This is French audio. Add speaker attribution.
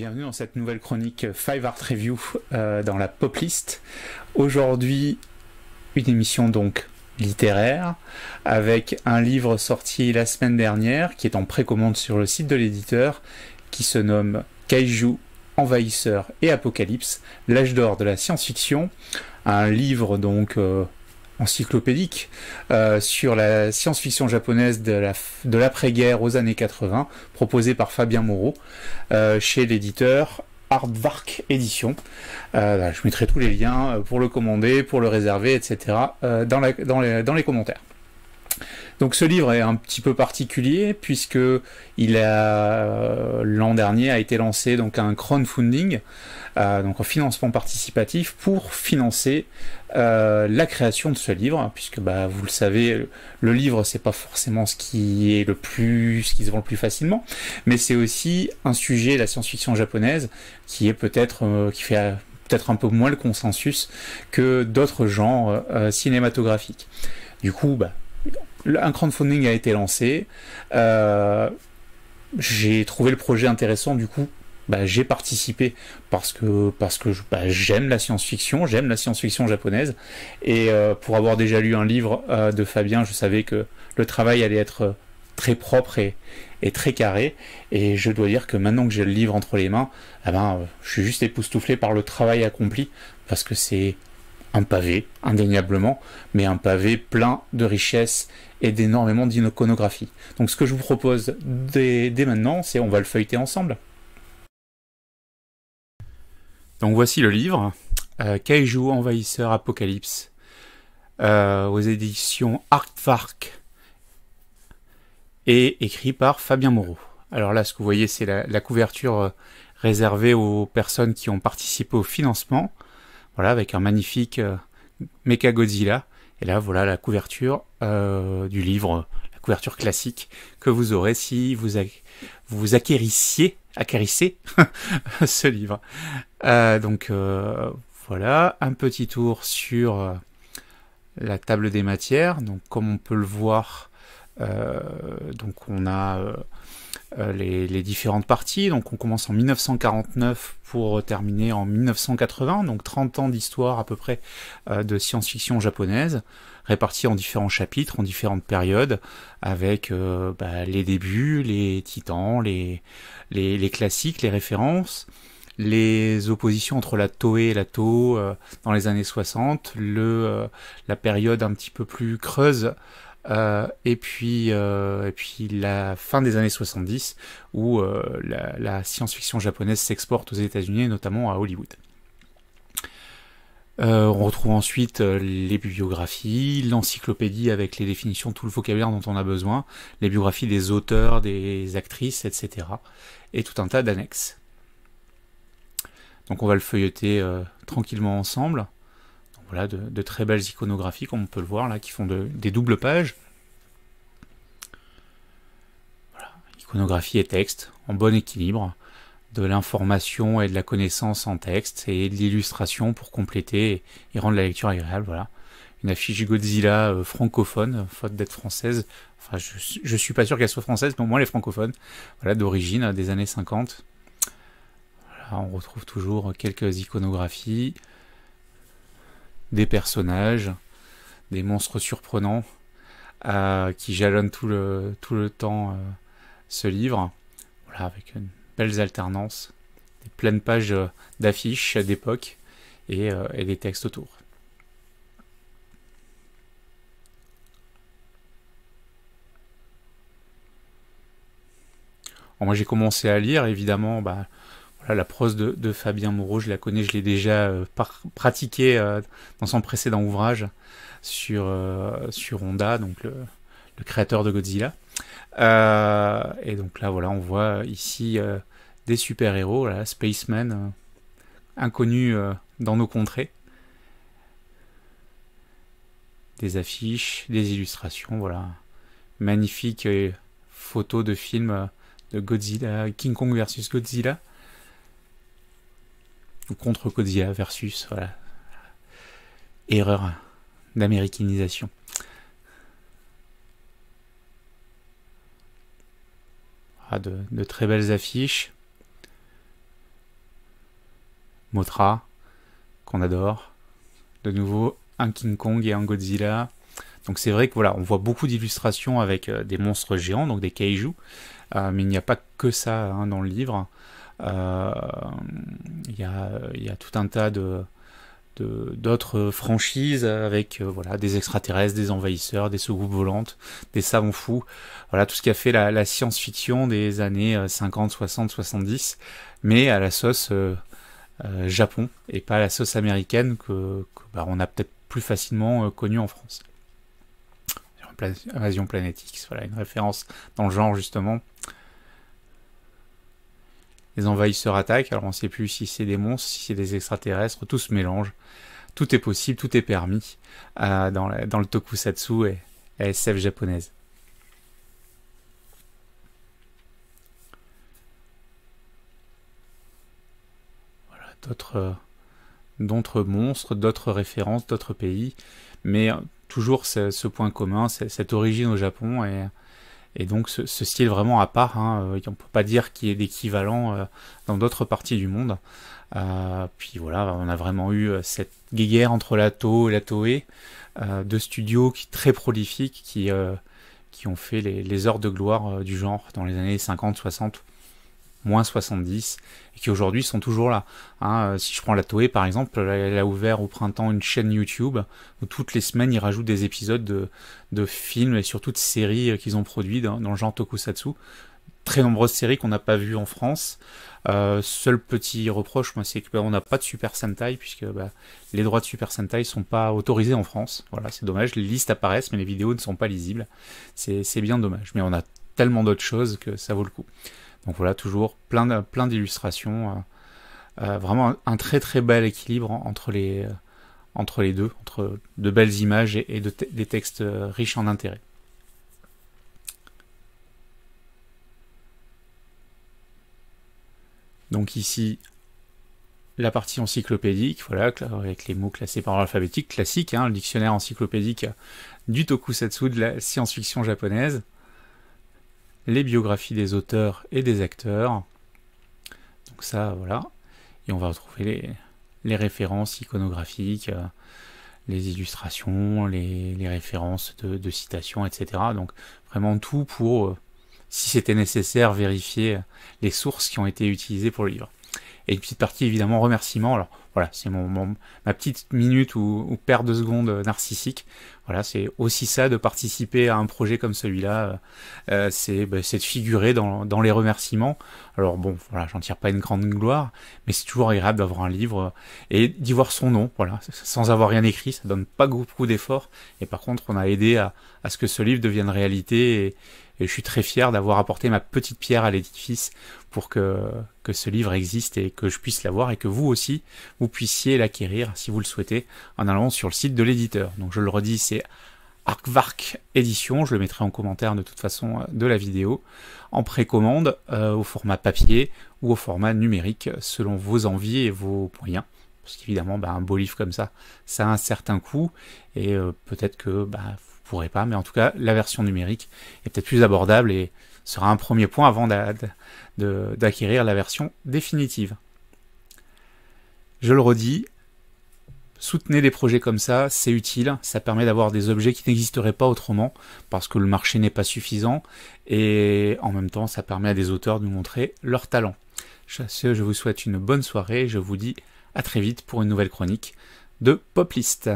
Speaker 1: Bienvenue dans cette nouvelle chronique 5 Art Review dans la Poplist. Aujourd'hui, une émission donc littéraire avec un livre sorti la semaine dernière qui est en précommande sur le site de l'éditeur qui se nomme Kaiju, Envahisseurs et Apocalypse, l'âge d'or de la science-fiction. Un livre donc encyclopédique sur la science-fiction japonaise de l'après-guerre aux années 80, proposé par Fabien Moreau chez l'éditeur Aardvark Édition. Je mettrai tous les liens pour le commander, pour le réserver, etc. Dans les commentaires. Donc ce livre est un petit peu particulier puisque l'an dernier a été lancé donc un crowdfunding, donc un financement participatif pour financer la création de ce livre, puisque vous le savez, le livre c'est pas forcément ce qui se vend le plus facilement, mais c'est aussi un sujet, la science-fiction japonaise, qui est qui fait peut-être un peu moins le consensus que d'autres genres cinématographiques. Du coup, un crowdfunding a été lancé. J'ai trouvé le projet intéressant, du coup, j'ai participé parce que j'aime la science-fiction japonaise, et pour avoir déjà lu un livre de Fabien, je savais que le travail allait être très propre et très carré, et je dois dire que maintenant que j'ai le livre entre les mains, je suis juste époustouflé par le travail accompli, parce que c'est un pavé, indéniablement, mais un pavé plein de richesses et d'énormément d'iconographie. Donc ce que je vous propose dès maintenant, c'est on va le feuilleter ensemble. Donc voici le livre, Kaiju, Envahisseurs, Apocalypse, aux éditions Aardvark, et écrit par Fabien Moreau. Alors là, ce que vous voyez, c'est la couverture réservée aux personnes qui ont participé au financement. Voilà, avec un magnifique Mechagodzilla. Et là, voilà la couverture du livre, la couverture classique que vous aurez si vous acquérissez ce livre. Voilà, un petit tour sur la table des matières. Donc, comme on peut le voir, donc on a les différentes parties. Donc on commence en 1949 pour terminer en 1980, donc 30 ans d'histoire à peu près de science-fiction japonaise, répartis en différents chapitres, en différentes périodes, avec les débuts, les titans, les classiques, les références, les oppositions entre la Toei et la Toho dans les années 60, la période un petit peu plus creuse, et puis la fin des années 70 où la science-fiction japonaise s'exporte aux États-Unis et notamment à Hollywood. On retrouve ensuite les bibliographies, l'encyclopédie avec les définitions, tout le vocabulaire dont on a besoin, les biographies des auteurs, des actrices, etc. et tout un tas d'annexes. Donc on va le feuilleter tranquillement ensemble. Voilà, de très belles iconographies, comme on peut le voir là, qui font des doubles pages. Voilà, iconographie et texte, en bon équilibre, de l'information et de la connaissance en texte, et de l'illustration pour compléter et rendre la lecture agréable. Voilà, une affiche Godzilla francophone, faute d'être française. Enfin, je suis pas sûr qu'elle soit française, mais au moins elle est francophone. Voilà, d'origine, des années 50. Voilà, on retrouve toujours quelques iconographies, des personnages, des monstres surprenants qui jalonnent tout le temps ce livre. Voilà, avec une belles alternances, des pleines pages d'affiches d'époque et des textes autour. Alors moi j'ai commencé à lire, évidemment, voilà, la prose de Fabien Moreau, je la connais, je l'ai déjà pratiquée dans son précédent ouvrage sur Honda, donc le créateur de Godzilla. Et donc là, voilà, on voit ici des super-héros, là, Spaceman, inconnus dans nos contrées. Des affiches, des illustrations, voilà. Magnifique photo de film de Godzilla, King Kong versus Godzilla. Ou contre Godzilla versus, voilà. Erreur d'américanisation. De très belles affiches. Mothra, qu'on adore. De nouveau, un King Kong et un Godzilla. Donc c'est vrai que voilà, on voit beaucoup d'illustrations avec des monstres géants, donc des kaiju, mais il n'y a pas que ça hein, dans le livre. Il y a tout un tas d'autres franchises avec voilà, des extraterrestres, des envahisseurs, des soucoupes volantes, des savants fous, voilà tout ce qui a fait la science-fiction des années 50, 60, 70, mais à la sauce Japon et pas à la sauce américaine que on a peut-être plus facilement connue en France. Invasion Planet X, voilà une référence dans le genre justement. Les envahisseurs attaquent, alors on ne sait plus si c'est des monstres, si c'est des extraterrestres, tout se mélange, tout est possible, tout est permis dans le tokusatsu et la SF japonaise. Voilà, d'autres monstres, d'autres références, d'autres pays, mais toujours ce point commun, cette origine au Japon et donc ce style vraiment à part, hein, on ne peut pas dire qu'il y ait d'équivalent dans d'autres parties du monde. Puis voilà, on a vraiment eu cette guéguerre entre la Toho et la Toei, deux studios très prolifiques qui ont fait les heures de gloire du genre dans les années 50, 60, moins 70, et qui aujourd'hui sont toujours là. Hein, si je prends la Toei par exemple, elle a ouvert au printemps une chaîne YouTube où toutes les semaines ils rajoutent des épisodes de films et surtout de séries qu'ils ont produits dans le genre tokusatsu. Très nombreuses séries qu'on n'a pas vues en France. Seul petit reproche, moi, c'est que on n'a pas de Super Sentai puisque les droits de Super Sentai sont pas autorisés en France. Voilà, c'est dommage. Les listes apparaissent, mais les vidéos ne sont pas lisibles. C'est bien dommage. Mais on a tellement d'autres choses que ça vaut le coup. Donc voilà, toujours plein d'illustrations. Vraiment un très très bel équilibre entre les deux, entre de belles images et des textes riches en intérêt. Donc ici, la partie encyclopédique, voilà, avec les mots classés par ordre alphabétique, classique, hein, le dictionnaire encyclopédique du tokusatsu, de la science-fiction japonaise, les biographies des auteurs et des acteurs, donc ça, voilà, et on va retrouver les références iconographiques, les illustrations, les références de citations, etc. Donc vraiment tout pour, si c'était nécessaire, vérifier les sources qui ont été utilisées pour le livre. Et une petite partie évidemment remerciements. Alors voilà, c'est ma petite minute ou paire de secondes narcissique. Voilà, c'est aussi ça de participer à un projet comme celui-là. C'est de figurer dans les remerciements. Alors bon, voilà, j'en tire pas une grande gloire, mais c'est toujours agréable d'avoir un livre et d'y voir son nom. Voilà, sans avoir rien écrit, ça donne pas beaucoup d'efforts. Et par contre, on a aidé à ce que ce livre devienne réalité. Et je suis très fier d'avoir apporté ma petite pierre à l'édifice pour que ce livre existe et que je puisse l'avoir et que vous aussi, vous puissiez l'acquérir si vous le souhaitez en allant sur le site de l'éditeur. Donc je le redis, c'est Artvark Édition, je le mettrai en commentaire de toute façon de la vidéo, en précommande au format papier ou au format numérique selon vos envies et vos moyens. Parce qu'évidemment, un beau livre comme ça a un certain coût et peut-être que vous pourrez pas, mais en tout cas, la version numérique est peut-être plus abordable et sera un premier point avant d'acquérir la version définitive. Je le redis, soutenez des projets comme ça, c'est utile, ça permet d'avoir des objets qui n'existeraient pas autrement, parce que le marché n'est pas suffisant, et en même temps, ça permet à des auteurs de nous montrer leur talent. Sur ce, je vous souhaite une bonne soirée, et je vous dis à très vite pour une nouvelle chronique de Poplist.